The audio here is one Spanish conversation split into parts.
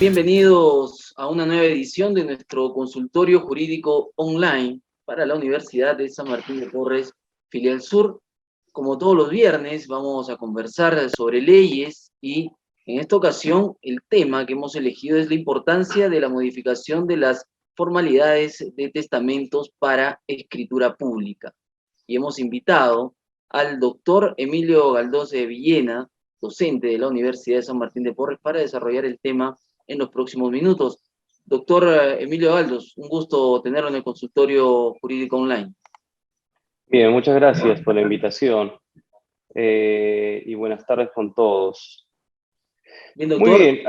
Bienvenidos a una nueva edición de nuestro consultorio jurídico online para la Universidad de San Martín de Porres, Filial Sur. Como todos los viernes, vamos a conversar sobre leyes y en esta ocasión el tema que hemos elegido es la importancia de la modificación de las formalidades de testamentos para escritura pública. Y hemos invitado al doctor Emilio Galdós de Villena, docente de la Universidad de San Martín de Porres, para desarrollar el tema en los próximos minutos. Doctor Emilio Galdós, un gusto tenerlo en el consultorio jurídico online. Bien, muchas gracias por la invitación y buenas tardes con todos. Bien, doctor. Muy bien.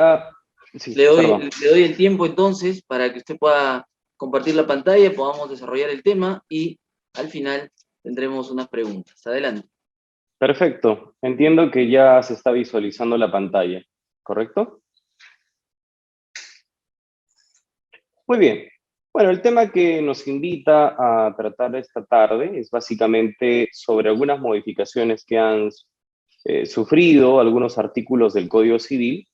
Sí, le doy el tiempo entonces para que usted pueda compartir la pantalla, podamos desarrollar el tema y al final tendremos unas preguntas. Adelante. Perfecto. Entiendo que ya se está visualizando la pantalla, ¿correcto? Muy bien. Bueno, el tema que nos invita a tratar esta tarde es básicamente sobre algunas modificaciones que han sufrido algunos artículos del Código Civil,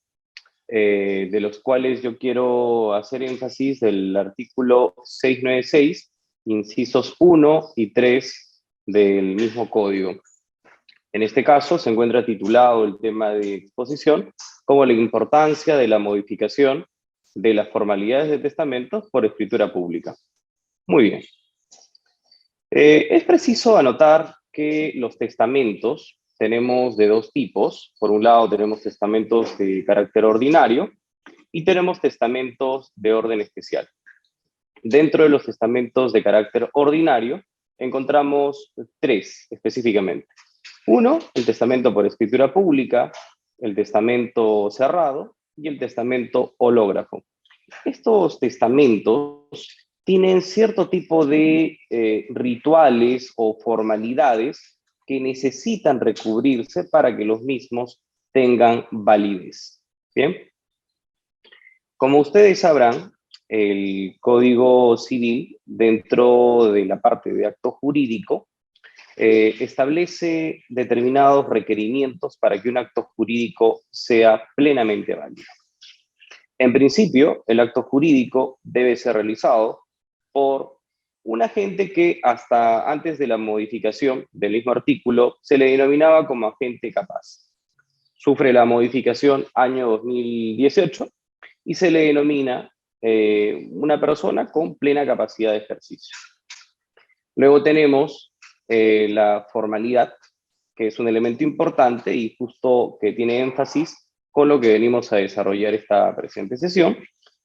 de los cuales yo quiero hacer énfasis del artículo 696, incisos 1 y 3 del mismo código. En este caso se encuentra titulado el tema de exposición como la importancia de la modificación de las formalidades de testamentos por escritura pública. Muy bien. Es preciso anotar que los testamentos tenemos de dos tipos. Por un lado tenemos testamentos de carácter ordinario y tenemos testamentos de orden especial. Dentro de los testamentos de carácter ordinario encontramos tres específicamente. Uno, el testamento por escritura pública, el testamento cerrado y el testamento hológrafo. Estos testamentos tienen cierto tipo de rituales o formalidades que necesitan recubrirse para que los mismos tengan validez. Bien. Como ustedes sabrán, el Código Civil, dentro de la parte de acto jurídico, establece determinados requerimientos para que un acto jurídico sea plenamente válido. En principio, el acto jurídico debe ser realizado por un agente que hasta antes de la modificación del mismo artículo se le denominaba como agente capaz. Sufre la modificación año 2018 y se le denomina una persona con plena capacidad de ejercicio. Luego tenemos la formalidad, que es un elemento importante y justo que tiene énfasis con lo que venimos a desarrollar esta presente sesión.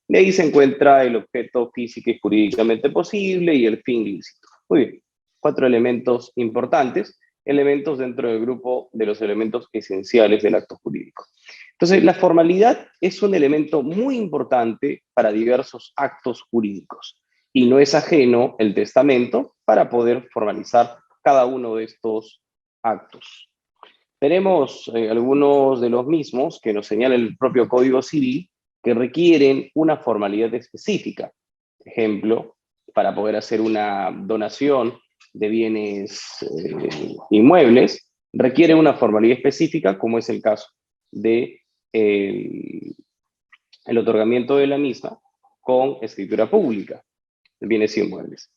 De ahí se encuentra el objeto físico y jurídicamente posible y el fin lícito. Muy bien, cuatro elementos importantes, elementos dentro del grupo de los elementos esenciales del acto jurídico. Entonces, la formalidad es un elemento muy importante para diversos actos jurídicos y no es ajeno el testamento para poder formalizar cada uno de estos actos. Tenemos algunos de los mismos que nos señala el propio Código Civil que requieren una formalidad específica. Ejemplo, para poder hacer una donación de bienes inmuebles, requiere una formalidad específica, como es el caso de el otorgamiento de la misma con escritura pública de bienes inmuebles.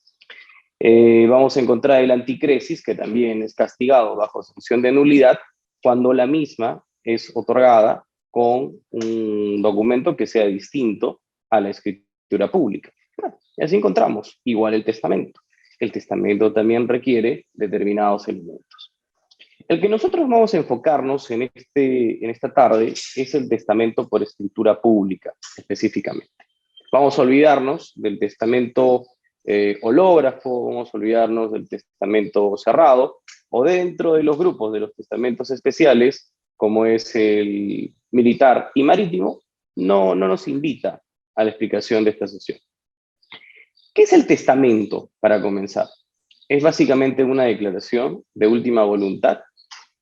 Vamos a encontrar el anticresis, que también es castigado bajo sanción de nulidad cuando la misma es otorgada con un documento que sea distinto a la escritura pública. Y así encontramos igual el testamento. El testamento también requiere determinados elementos. El que nosotros vamos a enfocarnos en esta tarde es el testamento por escritura pública, específicamente. Vamos a olvidarnos del testamento hológrafo, vamos a olvidarnos del testamento cerrado, o dentro de los grupos de los testamentos especiales, como es el militar y marítimo, no nos invita a la explicación de esta sesión. ¿Qué es el testamento, para comenzar? Es básicamente una declaración de última voluntad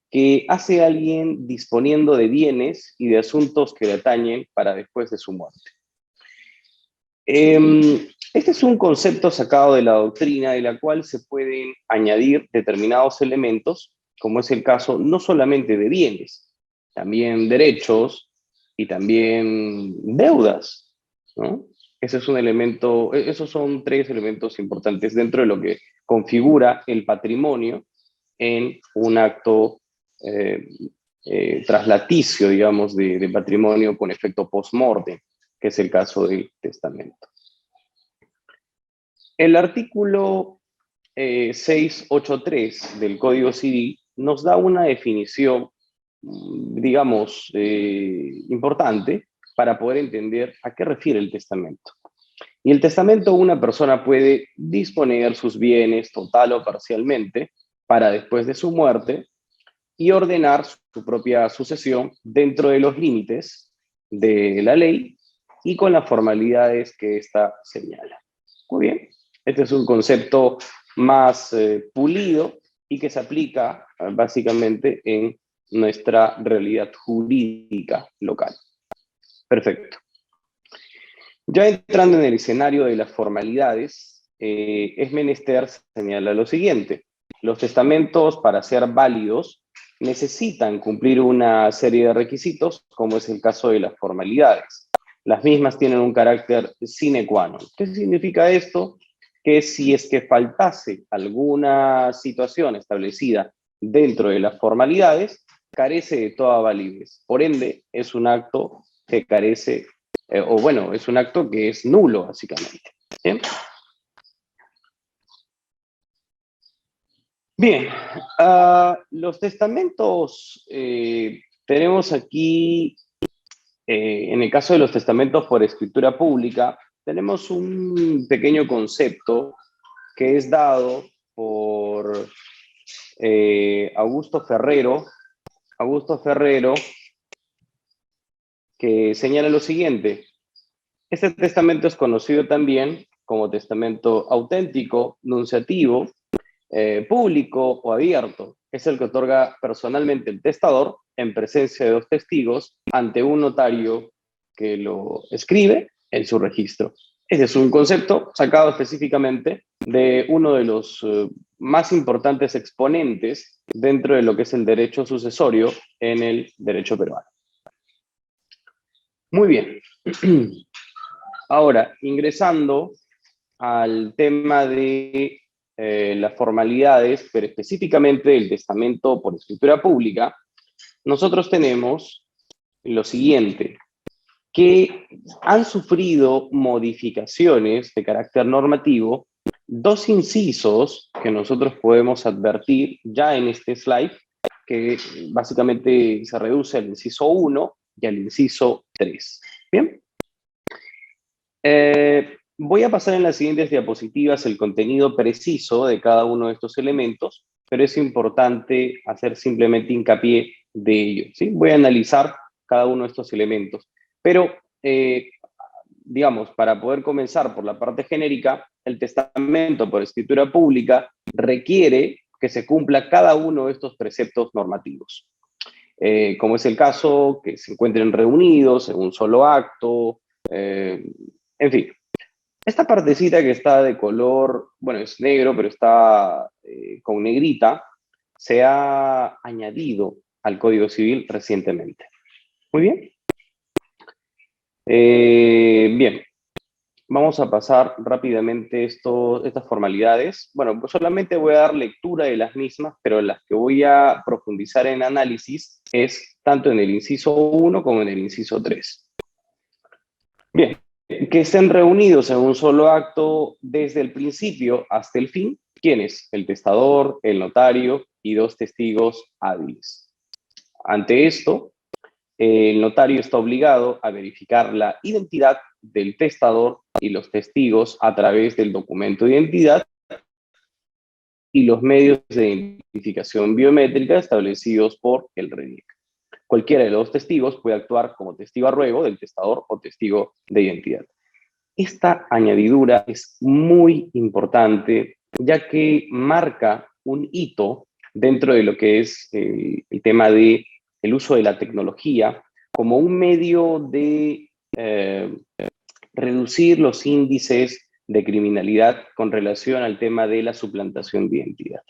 que hace alguien disponiendo de bienes y de asuntos que le atañen para después de su muerte. Este es un concepto sacado de la doctrina, de la cual se pueden añadir determinados elementos, como es el caso no solamente de bienes, también derechos, y también deudas, ¿no? Ese es un elemento, esos son tres elementos importantes dentro de lo que configura el patrimonio en un acto traslaticio, digamos, de patrimonio con efecto post-mortem, que es el caso del testamento. El artículo 683 del Código Civil nos da una definición, digamos, importante para poder entender a qué refiere el testamento. Y el testamento, una persona puede disponer sus bienes total o parcialmente para después de su muerte y ordenar su propia sucesión dentro de los límites de la ley y con las formalidades que ésta señala. Muy bien, este es un concepto más pulido y que se aplica básicamente en nuestra realidad jurídica local. Perfecto. Ya entrando en el escenario de las formalidades, es menester señalar lo siguiente. Los testamentos, para ser válidos, necesitan cumplir una serie de requisitos, como es el caso de las formalidades. Las mismas tienen un carácter sine qua non. ¿Qué significa esto? Que si es que faltase alguna situación establecida dentro de las formalidades, carece de toda validez. Por ende, es un acto que carece, o bueno, es un acto que es nulo, básicamente. ¿Bien? Bien, los testamentos, tenemos aquí, en el caso de los testamentos por escritura pública, tenemos un pequeño concepto que es dado por Augusto Ferrero, que señala lo siguiente. Este testamento es conocido también como testamento auténtico, nunciativo, público o abierto. Es el que otorga personalmente el testador en presencia de dos testigos ante un notario que lo escribe en su registro. Ese es un concepto sacado específicamente de uno de los más importantes exponentes dentro de lo que es el derecho sucesorio en el derecho peruano. Muy bien. Ahora, ingresando al tema de las formalidades, pero específicamente del testamento por escritura pública, nosotros tenemos lo siguiente, que han sufrido modificaciones de carácter normativo, dos incisos que nosotros podemos advertir ya en este slide, que básicamente se reduce al inciso 1 y al inciso 3. ¿Bien? Voy a pasar en las siguientes diapositivas el contenido preciso de cada uno de estos elementos, pero es importante hacer simplemente hincapié de ello, ¿sí? Voy a analizar cada uno de estos elementos, pero digamos, para poder comenzar por la parte genérica, el testamento por escritura pública requiere que se cumpla cada uno de estos preceptos normativos, como es el caso que se encuentren reunidos en un solo acto, en fin. Esta partecita que está de color, bueno, es negro, pero está con negrita, se ha añadido al Código Civil recientemente. Muy bien. Bien, vamos a pasar rápidamente estas formalidades. Bueno, pues solamente voy a dar lectura de las mismas, pero las que voy a profundizar en análisis es tanto en el inciso 1 como en el inciso 3. Bien, que estén reunidos en un solo acto desde el principio hasta el fin. ¿Quiénes? El testador, el notario y dos testigos hábiles. Ante esto, el notario está obligado a verificar la identidad del testador y los testigos a través del documento de identidad y los medios de identificación biométrica establecidos por el RENIEC. Cualquiera de los testigos puede actuar como testigo a ruego del testador o testigo de identidad. Esta añadidura es muy importante, ya que marca un hito dentro de lo que es el tema del uso de la tecnología como un medio de reducir los índices de criminalidad con relación al tema de la suplantación de identidad.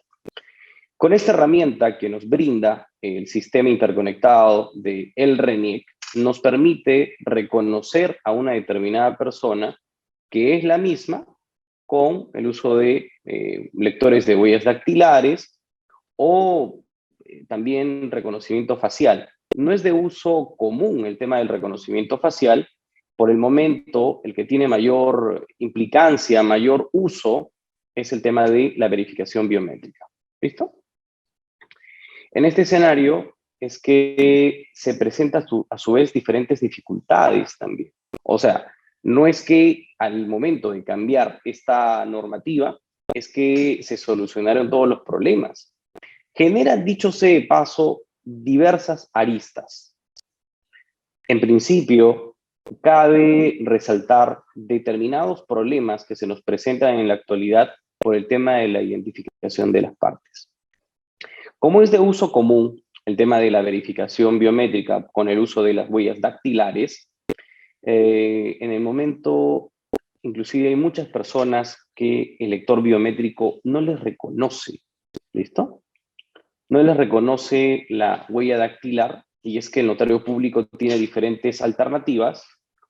Con esta herramienta que nos brinda el sistema interconectado de el RENIEC, nos permite reconocer a una determinada persona que es la misma con el uso de lectores de huellas dactilares o también reconocimiento facial. No es de uso común el tema del reconocimiento facial. Por el momento, el que tiene mayor implicancia, mayor uso, es el tema de la verificación biométrica. ¿Listo? En este escenario es que se presentan a su vez diferentes dificultades también. O sea, no es que al momento de cambiar esta normativa es que se solucionaron todos los problemas. Genera, dicho sea de paso, diversas aristas. En principio, cabe resaltar determinados problemas que se nos presentan en la actualidad por el tema de la identificación de las partes. Como es de uso común el tema de la verificación biométrica con el uso de las huellas dactilares, en el momento, inclusive hay muchas personas que el lector biométrico no les reconoce. ¿Listo? No les reconoce la huella dactilar, y es que el notario público tiene diferentes alternativas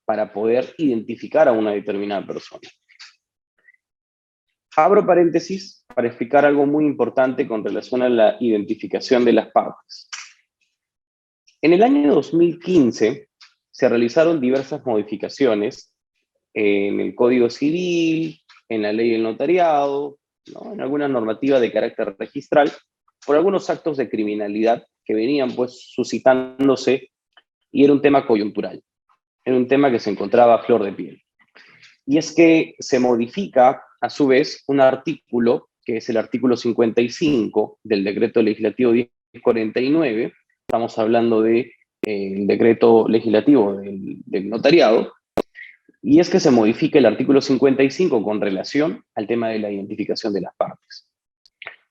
para poder identificar a una determinada persona. Abro paréntesis para explicar algo muy importante con relación a la identificación de las partes. En el año 2015 se realizaron diversas modificaciones en el Código Civil, en la Ley del Notariado, ¿no?, en alguna normativa de carácter registral, por algunos actos de criminalidad que venían pues suscitándose, y era un tema coyuntural, era un tema que se encontraba a flor de piel. Y es que se modifica, a su vez, un artículo, que es el artículo 55 del Decreto Legislativo 1049, estamos hablando del Decreto Legislativo del Notariado, y es que se modifica el artículo 55 con relación al tema de la identificación de las partes.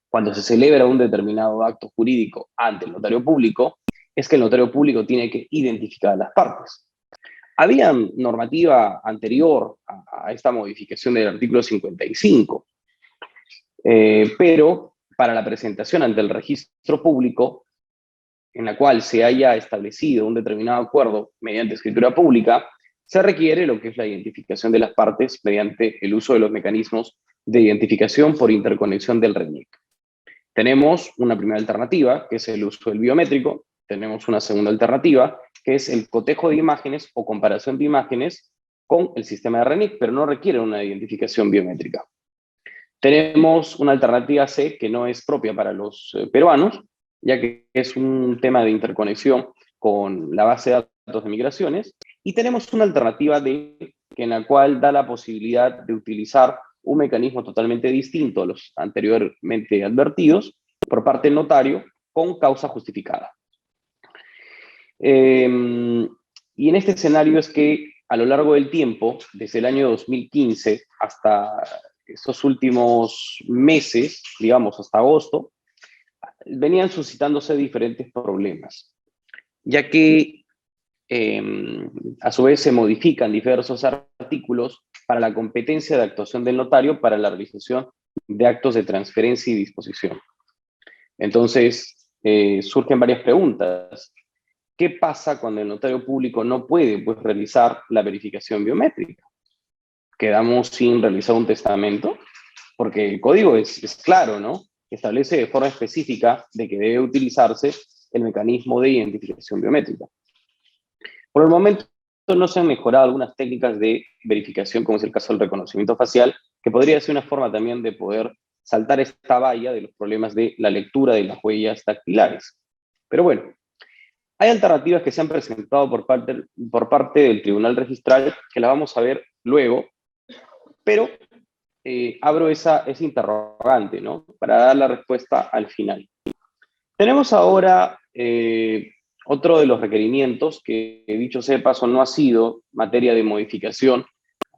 Cuando se celebra un determinado acto jurídico ante el notario público, es que el notario público tiene que identificar a las partes. Había normativa anterior a esta modificación del artículo 55, pero para la presentación ante el registro público, en la cual se haya establecido un determinado acuerdo mediante escritura pública, se requiere lo que es la identificación de las partes mediante el uso de los mecanismos de identificación por interconexión del RENIEC. Tenemos una primera alternativa, que es el uso del biométrico. Tenemos una segunda alternativa, que es el cotejo de imágenes o comparación de imágenes con el sistema de RENIC, pero no requiere una identificación biométrica. Tenemos una alternativa C, que no es propia para los peruanos, ya que es un tema de interconexión con la base de datos de migraciones. Y tenemos una alternativa D, en la cual da la posibilidad de utilizar un mecanismo totalmente distinto a los anteriormente advertidos por parte del notario con causa justificada. Y en este escenario es que a lo largo del tiempo, desde el año 2015 hasta estos últimos meses, digamos hasta agosto, venían suscitándose diferentes problemas, ya que a su vez se modifican diversos artículos para la competencia de actuación del notario para la realización de actos de transferencia y disposición. Entonces, surgen varias preguntas. ¿Qué pasa cuando el notario público no puede pues, realizar la verificación biométrica? ¿Quedamos sin realizar un testamento? Porque el código es claro, ¿no? Establece de forma específica de que debe utilizarse el mecanismo de identificación biométrica. Por el momento no se han mejorado algunas técnicas de verificación, como es el caso del reconocimiento facial, que podría ser una forma también de poder saltar esta valla de los problemas de la lectura de las huellas dactilares. Pero bueno, hay alternativas que se han presentado por parte del Tribunal Registral, que las vamos a ver luego, pero abro esa interrogante, ¿no?, para dar la respuesta al final. Tenemos ahora otro de los requerimientos que, dicho sea de paso, no ha sido materia de modificación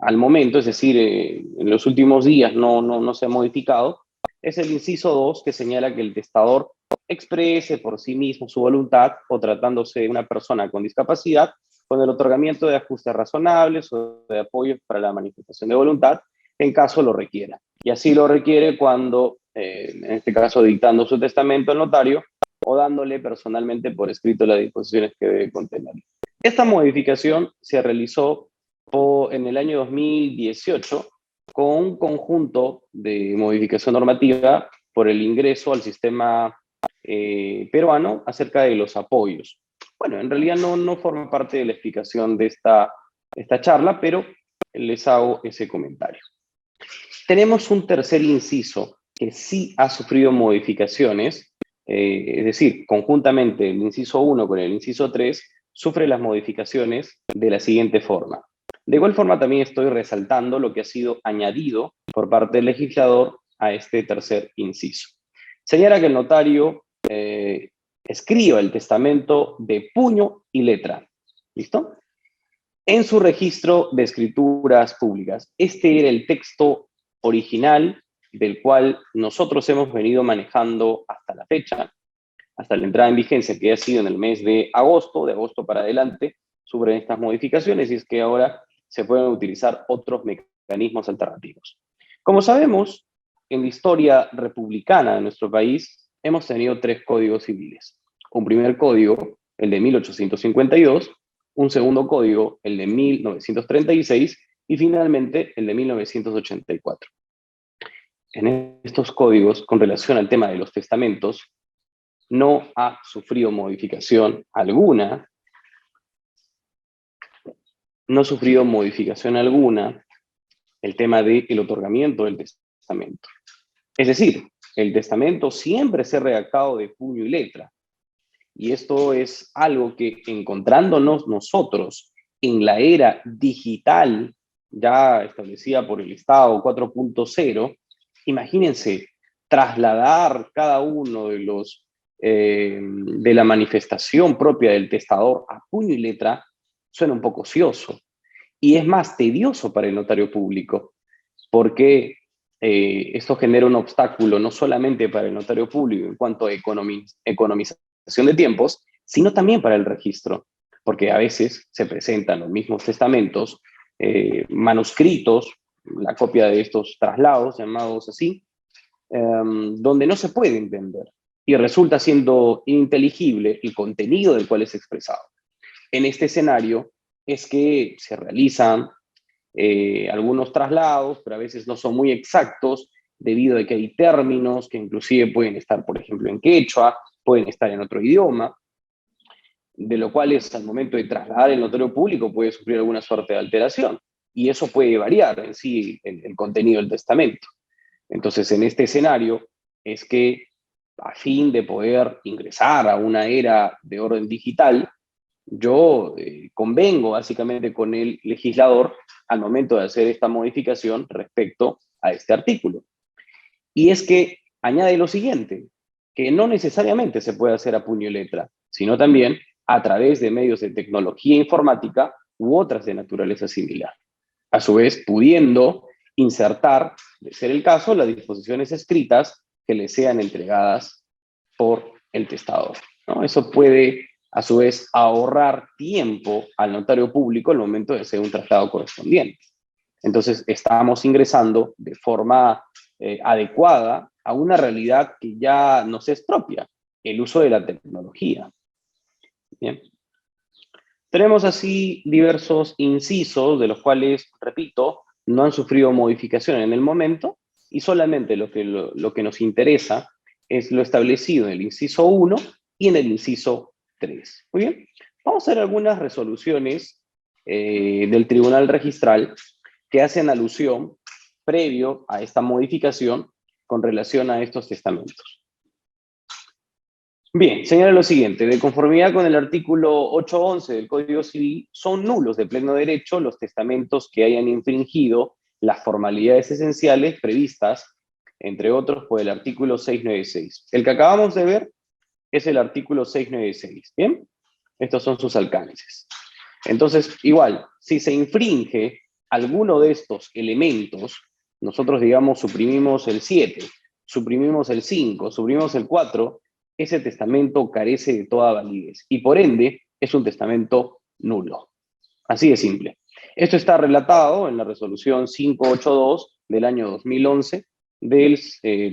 al momento, es decir, en los últimos días no se ha modificado, es el inciso 2, que señala que el testador exprese por sí mismo su voluntad, o tratándose de una persona con discapacidad, con el otorgamiento de ajustes razonables o de apoyos para la manifestación de voluntad, en caso lo requiera. Y así lo requiere cuando, en este caso, dictando su testamento al notario, o dándole personalmente por escrito las disposiciones que debe contener. Esta modificación se realizó en el año 2018 con un conjunto de modificación normativa por el ingreso al sistema peruano acerca de los apoyos. Bueno, en realidad no forma parte de la explicación de esta charla, pero les hago ese comentario. Tenemos un tercer inciso que sí ha sufrido modificaciones, es decir, conjuntamente el inciso 1 con el inciso 3 sufre las modificaciones de la siguiente forma. De igual forma también estoy resaltando lo que ha sido añadido por parte del legislador a este tercer inciso. Señala que el notario escriba el testamento de puño y letra. ¿Listo? En su registro de escrituras públicas. Este era el texto original del cual nosotros hemos venido manejando hasta la fecha, hasta la entrada en vigencia, que ha sido en el mes de agosto para adelante, sobre estas modificaciones, y es que ahora se pueden utilizar otros mecanismos alternativos. Como sabemos, en la historia republicana de nuestro país, hemos tenido 3 códigos civiles. Un primer código, el de 1852, un segundo código, el de 1936, y finalmente el de 1984. En estos códigos, con relación al tema de los testamentos, no ha sufrido modificación alguna, el tema del otorgamiento del testamento. Es decir, el testamento siempre se ha redactado de puño y letra. Y esto es algo que, encontrándonos nosotros en la era digital, ya establecida por el Estado 4.0, imagínense trasladar cada uno de la manifestación propia del testador a puño y letra, suena un poco ocioso. Y es más tedioso para el notario público, porque esto genera un obstáculo no solamente para el notario público en cuanto a economización de tiempos, sino también para el registro, porque a veces se presentan los mismos testamentos, manuscritos, la copia de estos traslados, llamados así, donde no se puede entender y resulta siendo ininteligible el contenido del cual es expresado. En este escenario es que se realizan algunos traslados, pero a veces no son muy exactos, debido a que hay términos que inclusive pueden estar, por ejemplo, en quechua, pueden estar en otro idioma, de lo cual al momento de trasladar el notario público puede sufrir alguna suerte de alteración, y eso puede variar en sí el contenido del testamento. Entonces, en este escenario es que, a fin de poder ingresar a una era de orden digital, yo convengo básicamente con el legislador al momento de hacer esta modificación respecto a este artículo. Y es que añade lo siguiente, que no necesariamente se puede hacer a puño y letra, sino también a través de medios de tecnología informática u otras de naturaleza similar. A su vez, pudiendo insertar, de ser el caso, las disposiciones escritas que le sean entregadas por el testador, ¿no? Eso puede, a su vez, ahorrar tiempo al notario público al momento de hacer un traslado correspondiente. Entonces, estamos ingresando de forma adecuada a una realidad que ya nos es propia, el uso de la tecnología. Bien. Tenemos así diversos incisos, de los cuales, repito, no han sufrido modificación en el momento, y solamente lo que nos interesa es lo establecido en el inciso 1 y en el inciso 3. Muy bien, vamos a ver algunas resoluciones del Tribunal Registral que hacen alusión previo a esta modificación con relación a estos testamentos. Bien, señala lo siguiente: de conformidad con el artículo 811 del Código Civil, son nulos de pleno derecho los testamentos que hayan infringido las formalidades esenciales previstas, entre otros, por el artículo 696. El que acabamos de ver es el artículo 696, ¿bien? Estos son sus alcances. Entonces, igual, si se infringe alguno de estos elementos, nosotros, digamos, suprimimos el 7, suprimimos el 5, suprimimos el 4, ese testamento carece de toda validez y por ende es un testamento nulo. Así de simple. Esto está relatado en la resolución 582 del año 2011 del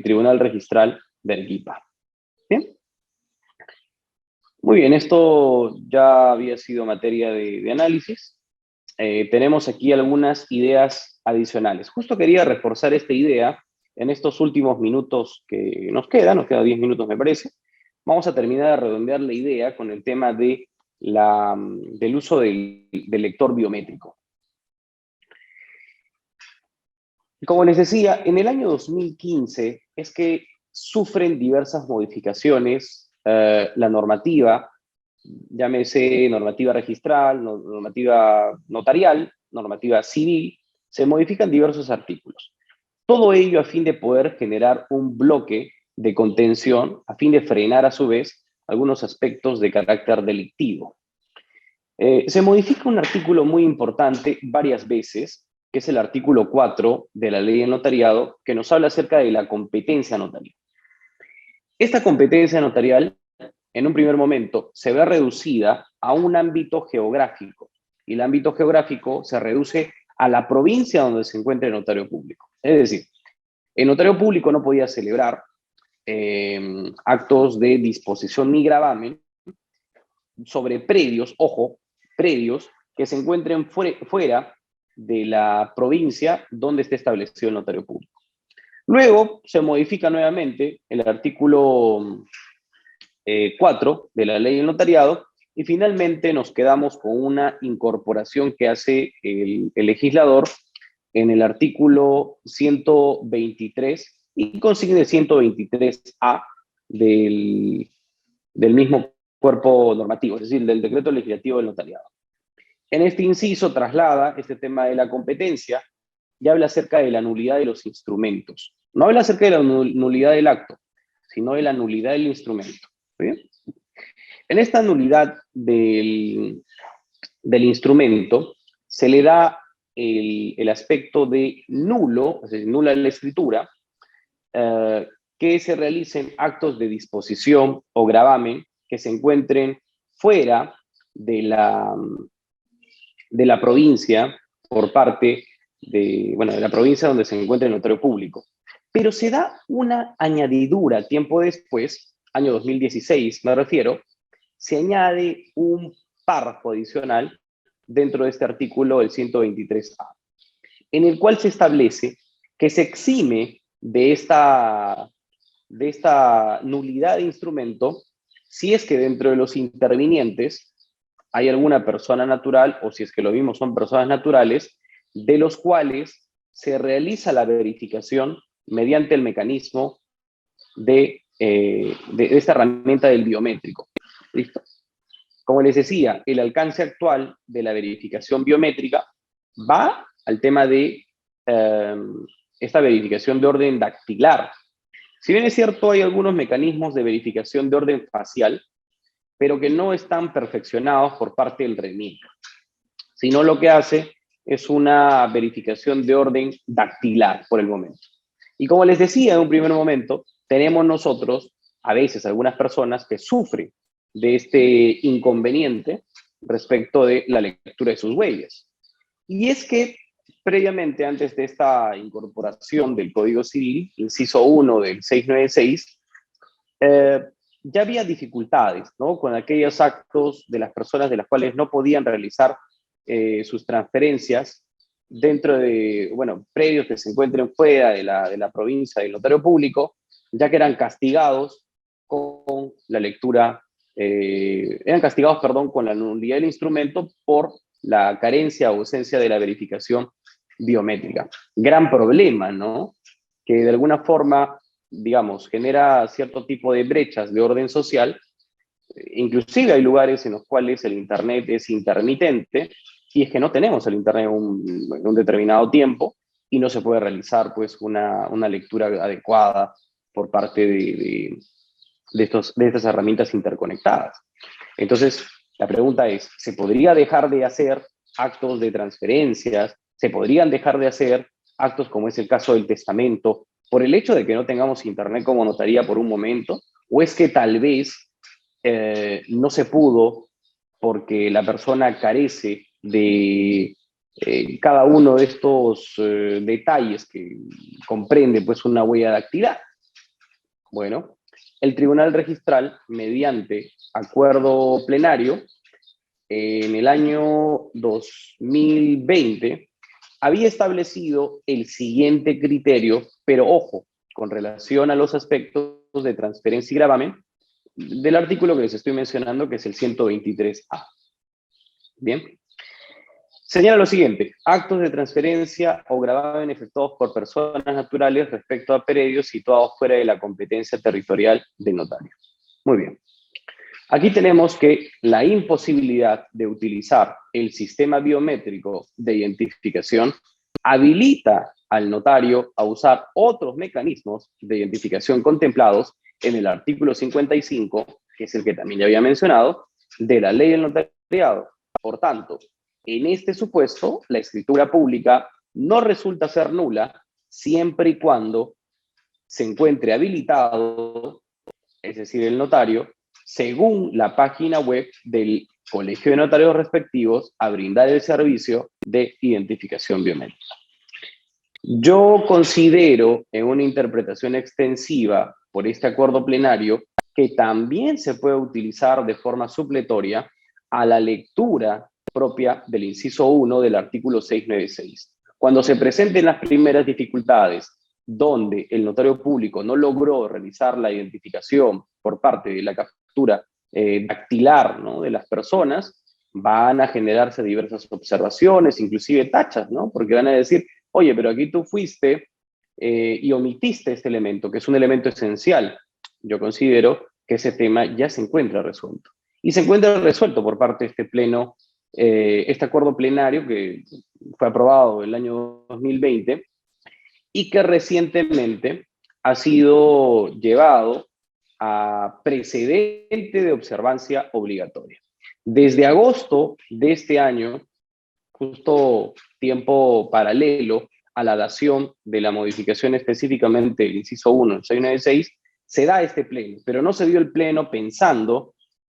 Tribunal Registral de Arequipa. ¿Bien? Muy bien, esto ya había sido materia de análisis. Tenemos aquí algunas ideas adicionales. Justo quería reforzar esta idea en estos últimos minutos que nos quedan 10 minutos me parece. Vamos a terminar de redondear la idea con el tema del uso del lector biométrico. Como les decía, en el año 2015 es que sufren diversas modificaciones la normativa, llámese normativa registral, normativa notarial, normativa civil, se modifican diversos artículos. Todo ello a fin de poder generar un bloque de contención, a fin de frenar a su vez algunos aspectos de carácter delictivo. Se modifica un artículo muy importante varias veces, que es el artículo 4 de la ley del notariado, que nos habla acerca de la competencia notarial. Esta competencia notarial, en un primer momento, se ve reducida a un ámbito geográfico, y el ámbito geográfico se reduce a la provincia donde se encuentra el notario público. Es decir, el notario público no podía celebrar actos de disposición ni gravamen sobre predios, ojo, predios que se encuentren fuera de la provincia donde esté establecido el notario público. Luego se modifica nuevamente el artículo 4 de la ley del notariado y finalmente nos quedamos con una incorporación que hace el legislador en el artículo 123 y consigne el 123A del mismo cuerpo normativo, es decir, del decreto legislativo del notariado. En este inciso traslada este tema de la competencia y habla acerca de la nulidad de los instrumentos. No habla acerca de la nulidad del acto, sino de la nulidad del instrumento. ¿Bien? En esta nulidad del instrumento se le da el aspecto de nulo, es decir, nula la escritura, que se realicen actos de disposición o gravamen que se encuentren fuera de la provincia por parte de la provincia donde se encuentra el notario público. Pero se da una añadidura tiempo después, año 2016 me refiero, se añade un párrafo adicional dentro de este artículo, el 123A, en el cual se establece que se exime de esta nulidad de instrumento si es que dentro de los intervinientes hay alguna persona natural, o si es que lo mismo son personas naturales, de los cuales se realiza la verificación mediante el mecanismo de esta herramienta del biométrico. ¿Listo? Como les decía, el alcance actual de la verificación biométrica va al tema de esta verificación de orden dactilar. Si bien es cierto, hay algunos mecanismos de verificación de orden facial, pero que no están perfeccionados por parte del RENIEC, sino lo que hace es una verificación de orden dactilar por el momento. Y como les decía en un primer momento, tenemos nosotros, a veces algunas personas que sufren de este inconveniente respecto de la lectura de sus huellas. Y es que previamente, antes de esta incorporación del Código Civil, inciso 1 del 696, ya había dificultades, ¿no?, con aquellos actos de las personas de las cuales no podían realizar sus transferencias dentro de, predios que se encuentren fuera de la provincia del notario público, ya que eran castigados con la lectura, con la nulidad del instrumento por la carencia o ausencia de la verificación biométrica. Gran problema, ¿no?, que de alguna forma, digamos, genera cierto tipo de brechas de orden social. Inclusive hay lugares en los cuales el Internet es intermitente, y es que no tenemos el Internet en un determinado tiempo, y no se puede realizar pues una lectura adecuada por parte de estas herramientas interconectadas. Entonces, la pregunta es, ¿se podría dejar de hacer actos de transferencias? ¿Se podrían dejar de hacer actos como es el caso del testamento por el hecho de que no tengamos Internet como notaría por un momento? ¿O es que tal vez no se pudo porque la persona carece de cada uno de estos detalles que comprende pues una huella dactilar? Bueno, el Tribunal Registral, mediante acuerdo plenario, en el año 2020, había establecido el siguiente criterio, pero ojo, con relación a los aspectos de transferencia y gravamen del artículo que les estoy mencionando, que es el 123A. Bien. Señala lo siguiente: actos de transferencia o gravamen efectuados por personas naturales respecto a predios situados fuera de la competencia territorial del notario. Muy bien. Aquí tenemos que la imposibilidad de utilizar el sistema biométrico de identificación habilita al notario a usar otros mecanismos de identificación contemplados en el artículo 55, que es el que también ya había mencionado, de la ley del notariado. Por tanto, en este supuesto, la escritura pública no resulta ser nula siempre y cuando se encuentre habilitado, es decir, el notario, según la página web del Colegio de Notarios respectivos, a brindar el servicio de identificación biométrica. Yo considero, en una interpretación extensiva por este acuerdo plenario, que también se puede utilizar de forma supletoria a la lectura propia del inciso 1 del artículo 696. Cuando se presenten las primeras dificultades donde el notario público no logró realizar la identificación por parte de la captura dactilar, ¿no?, de las personas, van a generarse diversas observaciones, inclusive tachas, ¿no? Porque van a decir, oye, pero aquí tú fuiste y omitiste este elemento, que es un elemento esencial. Yo considero que ese tema ya se encuentra resuelto. Y se encuentra resuelto por parte de este pleno, este acuerdo plenario que fue aprobado el año 2020 y que recientemente ha sido llevado a precedente de observancia obligatoria. Desde agosto de este año, justo tiempo paralelo a la dación de la modificación específicamente del inciso 1 del 696, se da este pleno, pero no se dio el pleno pensando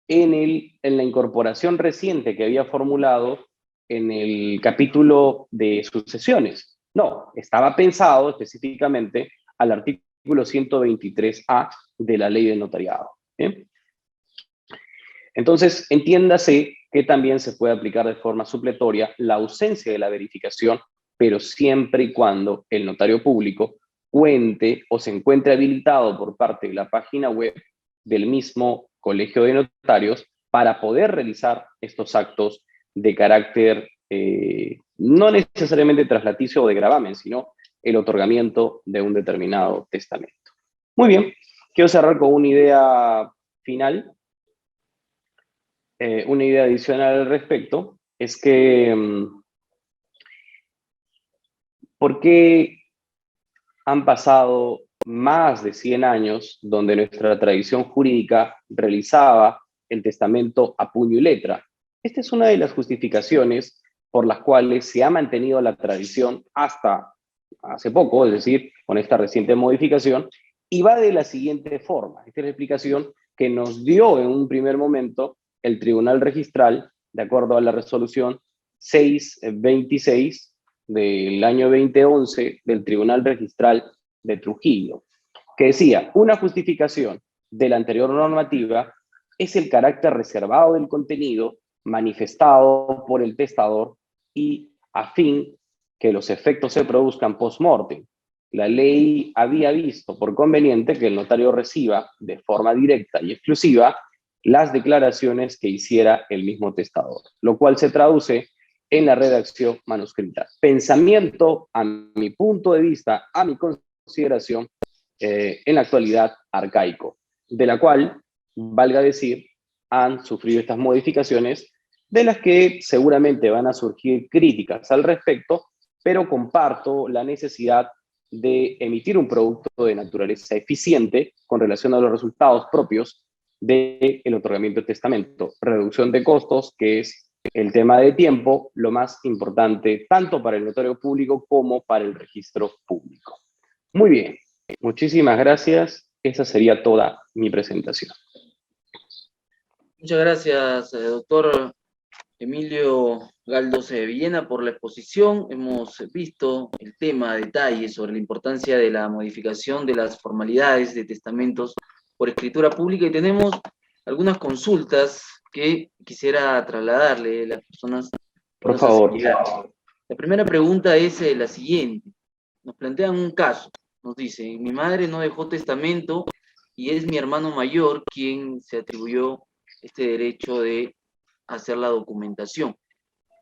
en la incorporación reciente que había formulado en el capítulo de sucesiones. No, estaba pensado específicamente al artículo 123A de la ley del notariado. ¿Bien? Entonces, entiéndase que también se puede aplicar de forma supletoria la ausencia de la verificación, pero siempre y cuando el notario público cuente o se encuentre habilitado por parte de la página web del mismo Colegio de Notarios para poder realizar estos actos de carácter no necesariamente traslaticio o de gravamen, sino el otorgamiento de un determinado testamento. Muy bien, quiero cerrar con una idea final. Una idea adicional al respecto es que ¿por qué han pasado más de 100 años donde nuestra tradición jurídica realizaba el testamento a puño y letra? Esta es una de las justificaciones por las cuales se ha mantenido la tradición hasta hace poco, es decir, con esta reciente modificación, y va de la siguiente forma. Esta es la explicación que nos dio en un primer momento el Tribunal Registral, de acuerdo a la resolución 626 del año 2011 del Tribunal Registral de Trujillo, que decía, una justificación de la anterior normativa es el carácter reservado del contenido manifestado por el testador y a fin que los efectos se produzcan post-mortem. La ley había visto por conveniente que el notario reciba de forma directa y exclusiva las declaraciones que hiciera el mismo testador, lo cual se traduce en la redacción manuscrita. Pensamiento, a mi punto de vista, a mi consideración, en la actualidad arcaico, de la cual, valga decir, han sufrido estas modificaciones, de las que seguramente van a surgir críticas al respecto, pero comparto la necesidad de emitir un producto de naturaleza eficiente con relación a los resultados propios del otorgamiento de testamento. Reducción de costos, que es el tema de tiempo, lo más importante tanto para el notario público como para el registro público. Muy bien, muchísimas gracias. Esa sería toda mi presentación. Muchas gracias, doctor Emilio Galdós Villena, por la exposición. Hemos visto el tema a detalle sobre la importancia de la modificación de las formalidades de testamentos por escritura pública y tenemos algunas consultas que quisiera trasladarle a las personas que Por nos hacen favor. llegar. La primera pregunta es la siguiente. Nos plantean un caso. Nos dice, mi madre no dejó testamento y es mi hermano mayor quien se atribuyó este derecho de hacer la documentación.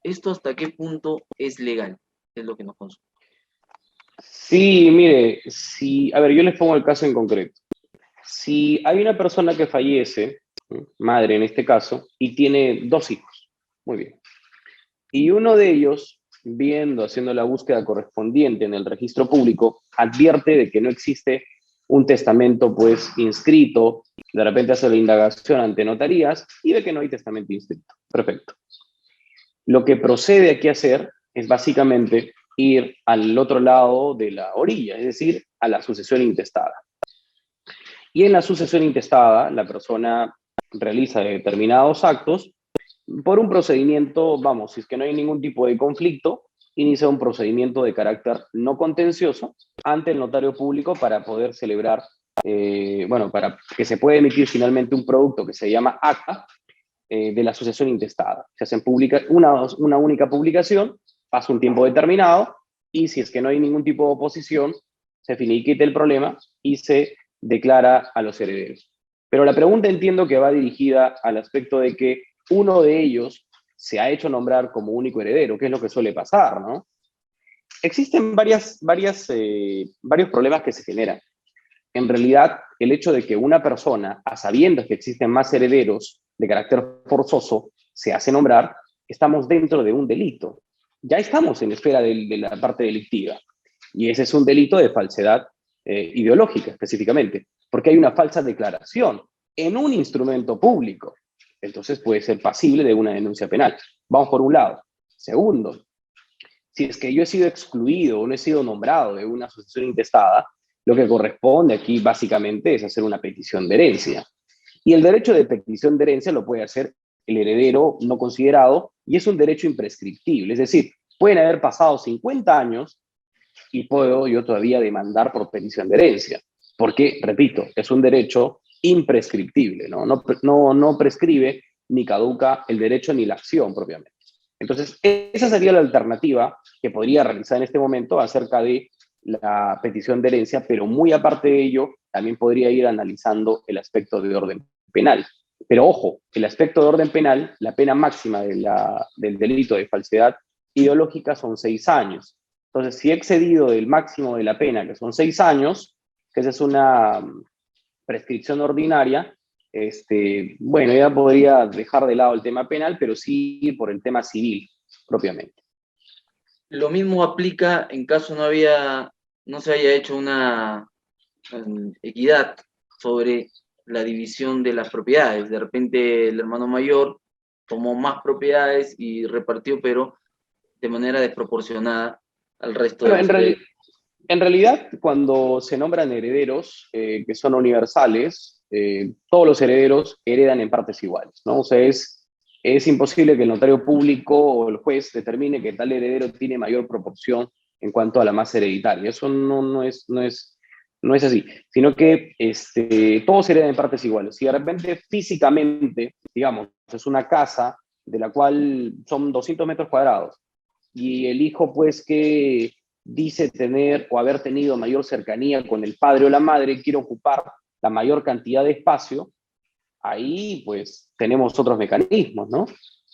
¿Esto hasta qué punto es legal? Es lo que nos consulta. Sí, mire, si, a ver, yo les pongo el caso en concreto. Si hay una persona que fallece, ¿no? Madre en este caso, y tiene dos hijos, muy bien, y uno de ellos, haciendo la búsqueda correspondiente en el registro público, advierte de que no existe un testamento pues inscrito, de repente hace la indagación ante notarías y ve que no hay testamento inscrito. Perfecto. Lo que procede aquí a hacer es básicamente ir al otro lado de la orilla, es decir, a la sucesión intestada. Y en la sucesión intestada, la persona realiza determinados actos por un procedimiento, vamos, si es que no hay ningún tipo de conflicto, inicia un procedimiento de carácter no contencioso ante el notario público para poder celebrar, bueno, para que se pueda emitir finalmente un producto que se llama acta de la sucesión intestada. Se hace una única publicación, pasa un tiempo determinado y si es que no hay ningún tipo de oposición, se finiquita el problema y se declara a los herederos. Pero la pregunta entiendo que va dirigida al aspecto de que uno de ellos se ha hecho nombrar como único heredero, que es lo que suele pasar, ¿no? Existen varios problemas que se generan. En realidad, el hecho de que una persona, a sabiendas que existen más herederos de carácter forzoso, se hace nombrar, estamos dentro de un delito. Ya estamos en la esfera de la parte delictiva. Y ese es un delito de falsedad ideológica, específicamente, porque hay una falsa declaración en un instrumento público. Entonces puede ser pasible de una denuncia penal. Vamos por un lado. Segundo, si es que yo he sido excluido o no he sido nombrado de una asociación intestada, lo que corresponde aquí básicamente es hacer una petición de herencia. Y el derecho de petición de herencia lo puede hacer el heredero no considerado y es un derecho imprescriptible. Es decir, pueden haber pasado 50 años y puedo yo todavía demandar por petición de herencia. Porque, repito, es un derecho imprescriptible, ¿no? No prescribe ni caduca el derecho ni la acción propiamente. Entonces, esa sería la alternativa que podría realizar en este momento acerca de la petición de herencia, pero muy aparte de ello, también podría ir analizando el aspecto de orden penal. Pero ojo, el aspecto de orden penal, la pena máxima del delito de falsedad ideológica son 6 años. Entonces, si he excedido del máximo de la pena, que son 6 años, que esa es una prescripción ordinaria, bueno, ya podría dejar de lado el tema penal, pero sí ir por el tema civil propiamente. Lo mismo aplica en caso no se haya hecho una equidad sobre la división de las propiedades. De repente el hermano mayor tomó más propiedades y repartió, pero de manera desproporcionada al resto de Bueno, los herederos. en realidad, cuando se nombran herederos que son universales, todos los herederos heredan en partes iguales, ¿no? O sea, es imposible que el notario público o el juez determine que tal heredero tiene mayor proporción en cuanto a la masa hereditaria. Eso no es así, sino que todos heredan en partes iguales. Si de repente físicamente, digamos, es una casa de la cual son 200 metros cuadrados y el hijo pues que dice tener o haber tenido mayor cercanía con el padre o la madre, quiere ocupar la mayor cantidad de espacio, ahí pues tenemos otros mecanismos, ¿no?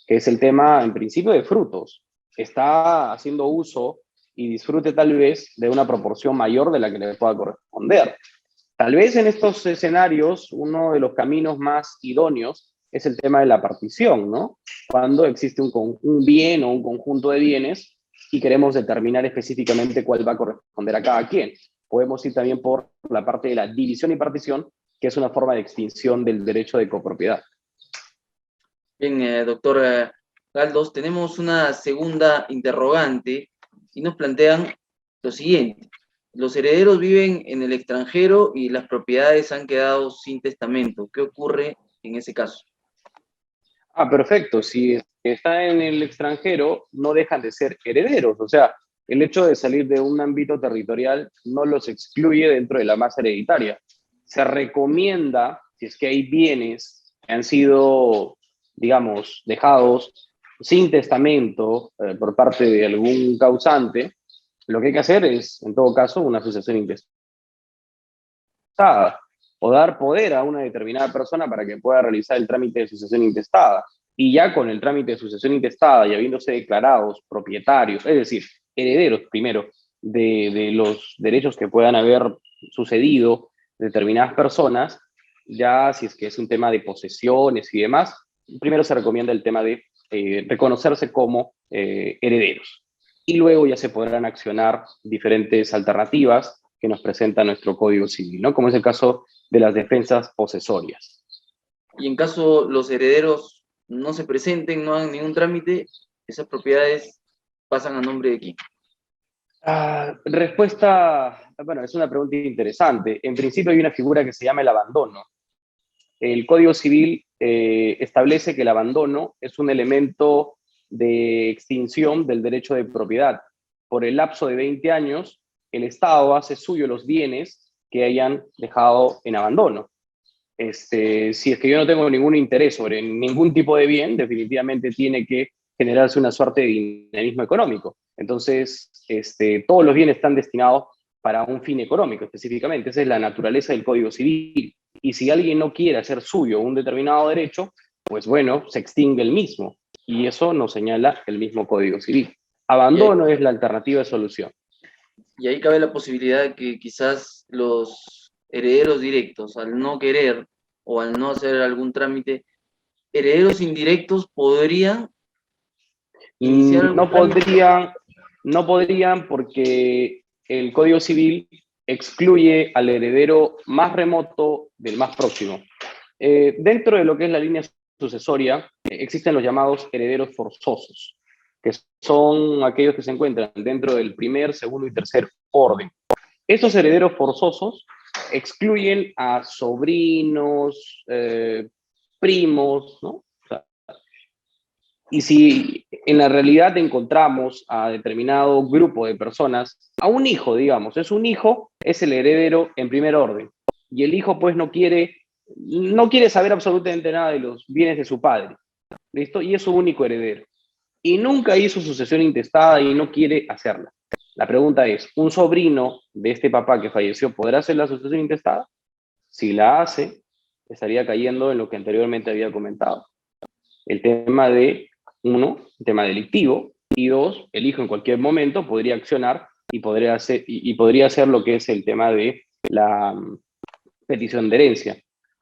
Que es el tema, en principio, de frutos. Está haciendo uso y disfrute tal vez de una proporción mayor de la que le pueda corresponder. Tal vez en estos escenarios uno de los caminos más idóneos es el tema de la partición, ¿no? Cuando existe un bien o un conjunto de bienes y queremos determinar específicamente cuál va a corresponder a cada quien. Podemos ir también por la parte de la división y partición, que es una forma de extinción del derecho de copropiedad. Bien, doctor Galdos, tenemos una segunda interrogante y nos plantean lo siguiente. Los herederos viven en el extranjero y las propiedades han quedado sin testamento. ¿Qué ocurre en ese caso? Ah, perfecto. Si está en el extranjero, no dejan de ser herederos. O sea, el hecho de salir de un ámbito territorial no los excluye dentro de la masa hereditaria. se recomienda, si es que hay bienes que han sido, digamos, dejados sin testamento por parte de algún causante, lo que hay que hacer es, en todo caso, una sucesión intestada, o dar poder a una determinada persona para que pueda realizar el trámite de sucesión intestada. Y ya con el trámite de sucesión intestada y habiéndose declarados propietarios, es decir, herederos primero, de los derechos que puedan haber sucedido determinadas personas, ya si es que es un tema de posesiones y demás, primero se recomienda el tema de reconocerse como herederos. Y luego ya se podrán accionar diferentes alternativas que nos presenta nuestro Código Civil, ¿no? Como es el caso de las defensas posesorias. Y en caso los herederos no se presenten, no hagan ningún trámite, esas propiedades pasan a nombre de quién. Respuesta, bueno, es una pregunta interesante. En principio hay una figura que se llama el abandono. El Código Civil establece que el abandono es un elemento de extinción del derecho de propiedad. Por el lapso de 20 años, el Estado hace suyo los bienes que hayan dejado en abandono. Si es que yo no tengo ningún interés sobre ningún tipo de bien, definitivamente tiene que generarse una suerte de dinamismo económico. Entonces, todos los bienes están destinados para un fin económico específicamente. Esa es la naturaleza del Código Civil. Y si alguien no quiere hacer suyo un determinado derecho, pues bueno, se extingue el mismo. Y eso nos señala el mismo Código Civil. Abandono es la alternativa de solución. Y ahí cabe la posibilidad de que quizás los herederos directos, al no querer o al no hacer algún trámite, herederos indirectos podrían iniciar algún trámite. No podrían porque el Código Civil excluye al heredero más remoto del más próximo. Dentro de lo que es la línea sucesoria, existen los llamados herederos forzosos, que son aquellos que se encuentran dentro del primer, segundo y tercer orden. Estos herederos forzosos excluyen a sobrinos, primos, ¿no? Y si en la realidad encontramos a determinado grupo de personas, a un hijo, digamos, es un hijo, es el heredero en primer orden. Y el hijo pues no quiere saber absolutamente nada de los bienes de su padre. ¿Listo? Y es su único heredero. Y nunca hizo sucesión intestada y no quiere hacerla. La pregunta es, ¿un sobrino de este papá que falleció podrá hacer la sucesión intestada? Si la hace, estaría cayendo en lo que anteriormente había comentado. El tema de, uno, el tema delictivo, y dos, el hijo en cualquier momento podría accionar y podría hacer lo que es el tema de la petición de herencia.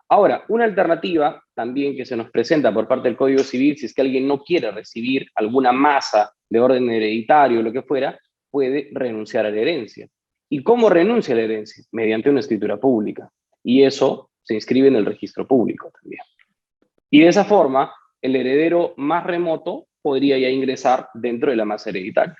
Ahora, una alternativa también que se nos presenta por parte del Código Civil, si es que alguien no quiere recibir alguna masa de orden hereditario o lo que fuera, puede renunciar a la herencia. ¿Y cómo renuncia a la herencia? Mediante una escritura pública. Y eso se inscribe en el registro público también. Y de esa forma, el heredero más remoto podría ya ingresar dentro de la masa hereditaria.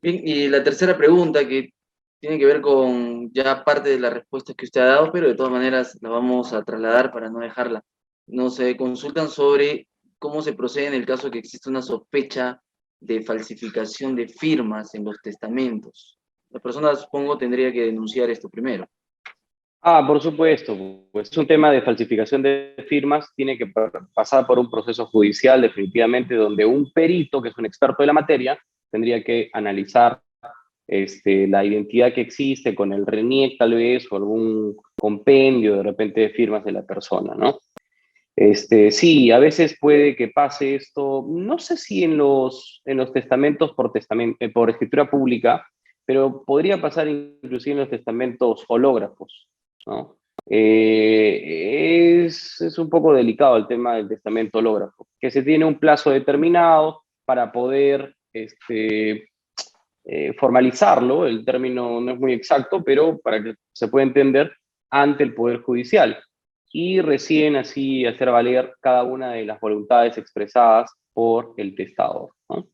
Bien, y la tercera pregunta, que tiene que ver con ya parte de las respuestas que usted ha dado, pero de todas maneras la vamos a trasladar para no dejarla. Nos consultan sobre cómo se procede en el caso de que exista una sospecha de falsificación de firmas en los testamentos. La persona, supongo, tendría que denunciar esto primero. Por supuesto, pues es un tema de falsificación de firmas, tiene que pasar por un proceso judicial definitivamente donde un perito, que es un experto de la materia, tendría que analizar la identidad que existe con el RENIEC tal vez, o algún compendio de repente de firmas de la persona, ¿no? Sí, a veces puede que pase esto, no sé si en los testamentos por escritura pública, pero podría pasar inclusive en los testamentos hológrafos, ¿no? Es un poco delicado el tema del testamento hológrafo, que se tiene un plazo determinado para poder formalizarlo, el término no es muy exacto, pero para que se pueda entender, ante el Poder Judicial. Y recién así hacer valer cada una de las voluntades expresadas por el testador, ¿no?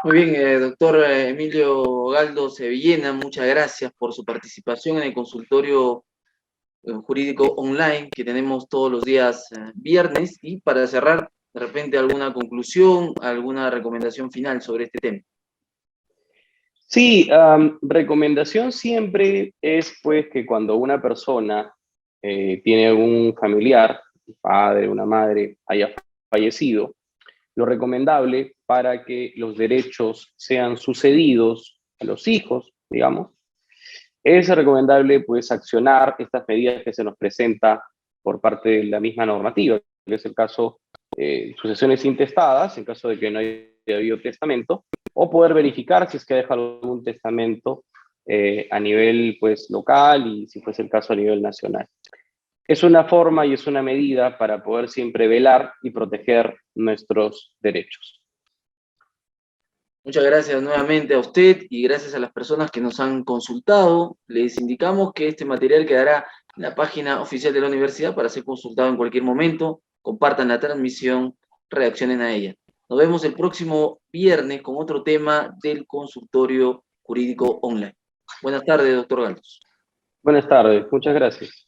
Muy bien, doctor Emilio Galdo Sevillena, muchas gracias por su participación en el consultorio jurídico online que tenemos todos los días viernes. Y para cerrar, de repente alguna conclusión, alguna recomendación final sobre este tema. Sí, recomendación siempre es pues que cuando una persona tiene algún familiar, un padre, una madre, haya fallecido, lo recomendable para que los derechos sean sucedidos a los hijos, digamos, es recomendable pues accionar estas medidas que se nos presenta por parte de la misma normativa, que es el caso sucesiones intestadas, en caso de que no haya habido testamento, o poder verificar si es que deja algún testamento a nivel pues local y si fuese el caso a nivel nacional. Es una forma y es una medida para poder siempre velar y proteger nuestros derechos. Muchas gracias nuevamente a usted y gracias a las personas que nos han consultado. Les indicamos que este material quedará en la página oficial de la universidad para ser consultado en cualquier momento. Compartan la transmisión, reaccionen a ella. Nos vemos el próximo viernes con otro tema del consultorio jurídico online. Buenas tardes, doctor Galdos. Buenas tardes, muchas gracias.